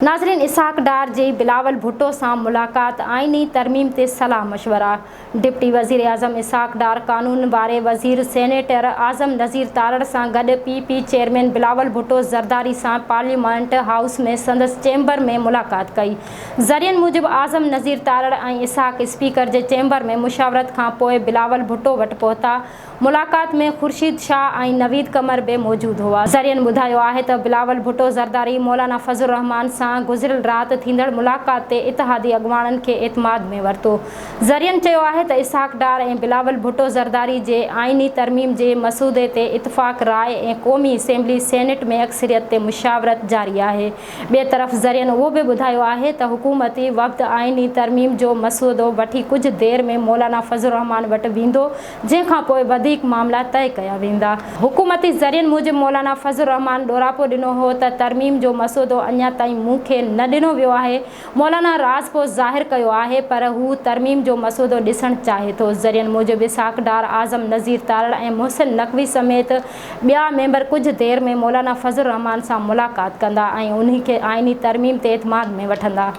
नाज़रीन, इसहाक डार जी बिलावल भुट्टो से मुलाकात, आइनी तरमीम ते सलाह मशवरा। डिप्टी वज़ीर आज़म इसहाक डार कानून बारे वज़ीर सेनेटर आज़म नज़ीर तारड़ से गड पीपी चेयरमैन बिलावल भुट्टो ज़रदारी से पार्लियामेंट हाउस में संदस चैम्बर में मुलाकात कई। ज़रियन मूजिब आज़म नज़ीर तारड़ और इसहाक स्पीकर के चैम्बर में मुशावरत का पोइ बिलावल भुट्टो वट पहुता। मुलाकात में खुर्शीद शाह और नवीद कमर भी मौजूद हुआ। ज़रियन बुधायो है तो बिलावल भुट्टो ज़रदारी मौलाना फजल रहमान से गुज़िरियल रात थींदड़ मुलाकात ते इतिहादी अगवाणन के एतमाद में वरतो। ज़रियन चयो है तो इसहाक डार और बिलावल भुट्टो ज़रदारी के आइनी तरमीम के मसूदे ते इतफाक़ राय और क़ौमी असेंबली सेनेट में अक्सरियत ते मुशावरत जारी है। बे तरफ़ ज़रियन वो भी बुधायो है तो हुकूमती वक़्त आइनी तरमीम जो मसूदो वठी कुछ देर में मौलाना फजल रहमान वट वींदो, जैखां पोइ वधीक मामला तय कया वेंदा। हुकूमती ज़रियन मूजिब मौलाना फजल रहमान डोरापो दिनो हो तो तरमीम जो मसूदो अञा ताईं मूंखे न दिनो वियो है। मौलाना राज़पो ज़ाहिर कयो है पर हू तरमीम जो मसूदो ॾिसण चाहे तो। ज़रियन मूजिब इसहाक डार आज़म नज़ीर तारड़ और मोहसिन नकवी समेत ॿिया मेंबर कुछ देर में मौलाना फजल रहमान से मुलाकात कंदा और उन्हीं के आइनी तरमीम ते एतमाद में वठंदा।